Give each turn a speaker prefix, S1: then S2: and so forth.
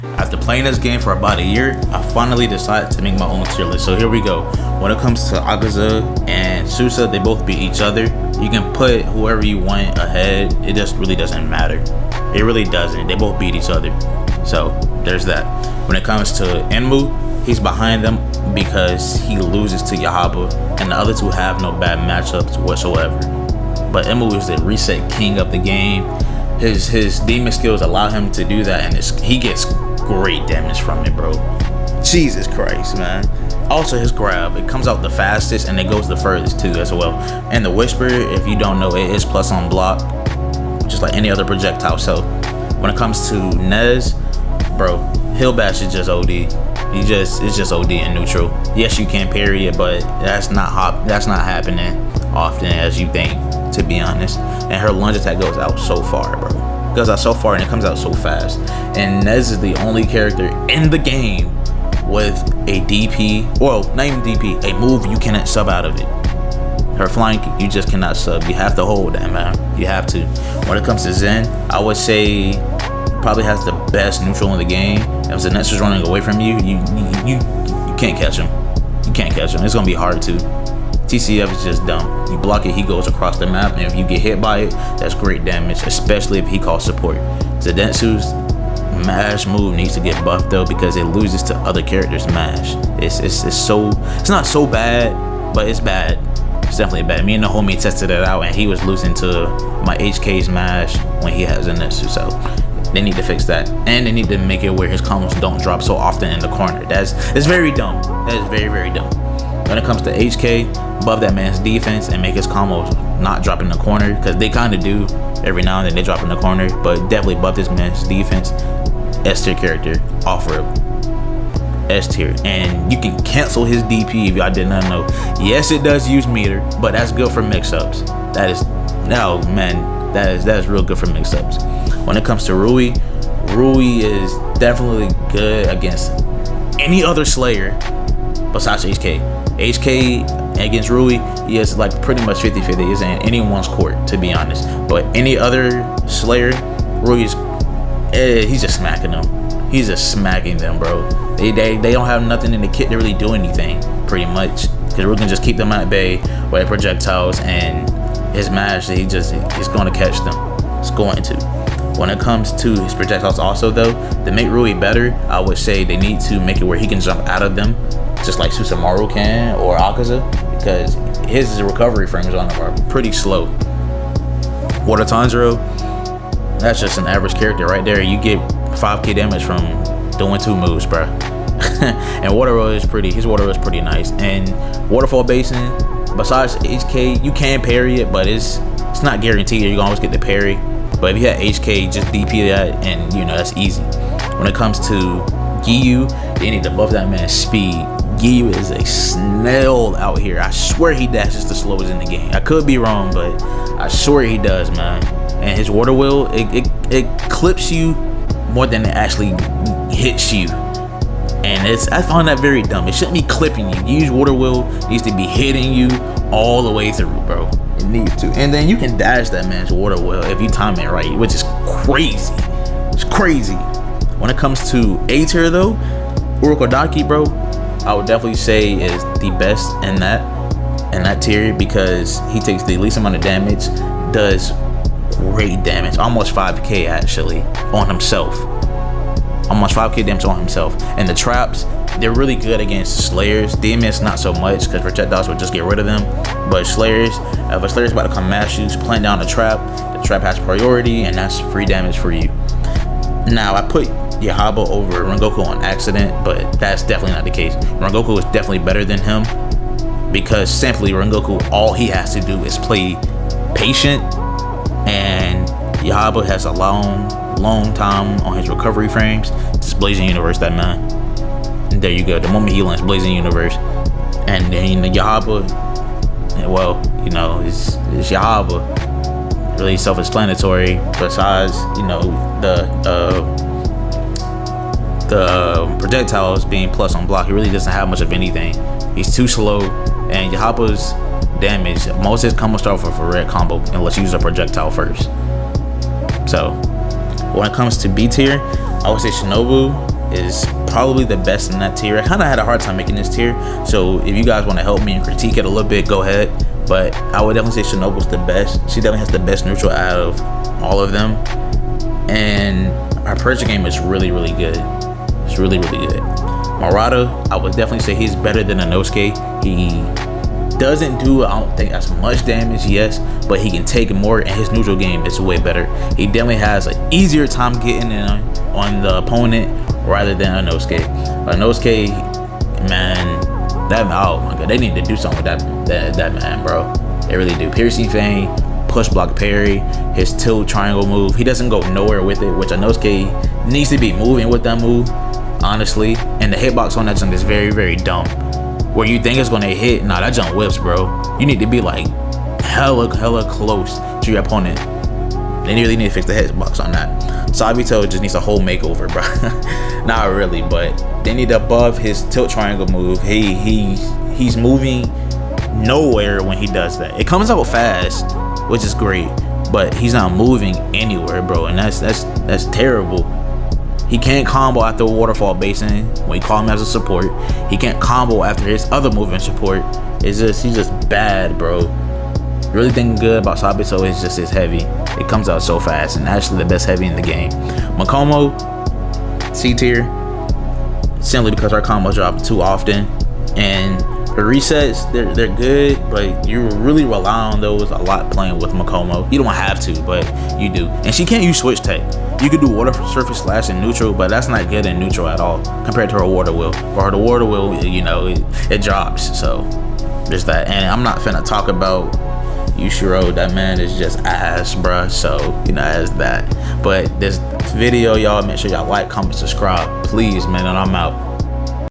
S1: After playing this game for about a year, I finally decided to make my own tier list. So here we go. When it comes to Akaza and Susa, they both beat each other. You can put whoever you want ahead. It just really doesn't matter. It really doesn't. They both beat each other. So there's that. When it comes to Enmu, he's behind them because he loses to Yahaba, and the other two have no bad matchups whatsoever. But Enmu is the reset king of the game. His demon skills allow him to do that, and he gets great damage from it, bro. Jesus Christ, man. Also, his grab, it comes out the fastest and it goes the furthest too as well. And the Whisper, if you don't know, it is plus on block, just like any other projectile. So when it comes to Nez, bro, Hill Bash is just OD. It's just OD in neutral. Yes, you can parry it, but that's not happening often as you think, to be honest. And her lunge attack goes out so far, bro. It goes out so far and it comes out so fast. And Nez is the only character in the game with a DP, well, not even DP, a move you cannot sub out of it. Her flying kick, you just cannot sub. You have to hold that, man. You have to. When it comes to Zen, I would say probably has the best neutral in the game. If Zenitsu's running away from you, you can't catch him. You can't catch him. It's gonna be hard to. TCF is just dumb. You block it, he goes across the map, and if you get hit by it, that's great damage, especially if he calls support. Zenitsu's mash move needs to get buffed though, because it loses to other characters' mash. It's not so bad, but it's bad. It's definitely bad. Me and the homie tested it out, and he was losing to my HK's mash when he has Zenitsu. So they need to fix that, and they need to make it where his combos don't drop so often in the corner. It's very dumb. That is very, very dumb. When it comes to HK, buff that man's defense and make his combos not drop in the corner, because they kind of do every now and then. They drop in the corner, but definitely buff this man's defense. S tier character, offer S tier, and you can cancel his DP if y'all did not know. Yes, it does use meter, but that's good for mix-ups. That is real good for mix-ups. When it comes to Rui is definitely good against any other Slayer besides HK. HK against Rui, he is like pretty much 50-50. He's in anyone's court, to be honest. But any other Slayer, Rui is he's just smacking them. He's just smacking them, bro. They don't have nothing in the kit to really do anything, pretty much, because we're gonna just keep them at bay with projectiles, and his mash, he's going to catch them. It's going to. When it comes to his projectiles also though, to make Rui better, I would say they need to make it where he can jump out of them, just like Susanoo can or Akaza, because his recovery frames on them are pretty slow. Water Tanjiro, that's just an average character right there. You get 5k damage from doing 2 moves, bro. And Water Road is his Water Road is pretty nice. And Waterfall Basin, besides HK, you can parry it, but it's not guaranteed you're gonna always get the parry. But if you have HK, just DP that, and that's easy. When it comes to Giyu, they need to buff that man's speed. Giyu is a snail out here. I swear he dashes the slowest in the game. I could be wrong, but I swear he does, man. And his water wheel, it clips you more than it actually hits you. And I find that very dumb. It shouldn't be clipping you. Use water wheel needs to be hitting you all the way through, bro. It needs to. And then you can dash that man's water wheel if you time it right, which is crazy. It's crazy. When it comes to A tier though, Urokodaki, bro, I would definitely say is the best in that tier, because he takes the least amount of damage, does great damage, almost 5k actually on himself. Almost 5k damage on himself. And the traps, they're really good against Slayers. DMS not so much, because projectiles will just get rid of them. But Slayers, if a Slayer's about to come mash you, plant down the trap has priority, and that's free damage for you. Now, I put Yahaba over Rengoku on accident, but that's definitely not the case. Rengoku is definitely better than him, because simply Rengoku, all he has to do is play patient, and Yahaba has a long time on his recovery frames. Just Blazing Universe that man. And there you go. The moment he lands Blazing Universe, and then Yahaba, well, it's Yahaba. Really self-explanatory. Besides, the projectiles being plus on block, he really doesn't have much of anything. He's too slow, and Yahaba's damage, most of his combos start with a red combo unless you use a projectile first. So when it comes to B tier, I would say Shinobu is probably the best in that tier. I kind of had a hard time making this tier, so if you guys want to help me and critique it a little bit, go ahead. But I would definitely say Shinobu's the best. She definitely has the best neutral out of all of them, and her pressure game is really, really good. It's really, really good. Murata, I would definitely say he's better than Inosuke. He doesn't do, I don't think, as much damage, yes, but he can take more, and his neutral game is way better. He definitely has an easier time getting in on the opponent rather than Inosuke. But Inosuke, man, that, oh my god, they need to do something with that man, bro. They really do. Piercing Fang, push block parry, his tilt triangle move. He doesn't go nowhere with it, which Inosuke needs to be moving with that move, honestly. And the hitbox on that jump is very, very dumb. Where you think it's gonna hit, nah, that jump whips, bro. You need to be like hella close to your opponent. They really need to fix the hitbox on that. Sabito just needs a whole makeover, bro. Not really, but they need to buff his tilt triangle move. He's moving nowhere when he does that. It comes out fast, which is great, but he's not moving anywhere, bro, and that's terrible. He can't combo after a waterfall basin when you call him as a support. He can't combo after his other move in support. He's just bad, bro. The really thing good about Sabito is just his heavy. It comes out so fast, and actually the best heavy in the game. Makomo, C tier, simply because our combos drop too often, and the resets, they're good, but you really rely on those a lot playing with Makomo. You don't have to, but you do. And she can't use switch tech. You could do water surface slash in neutral, but that's not good in neutral at all compared to her water wheel. For the water wheel, you know, it drops. So there's that. And I'm not finna talk about Yushiro. That man is just ass, bruh. So, you know, as that. But this video, y'all, make sure y'all like, comment, subscribe, please, man, and I'm out.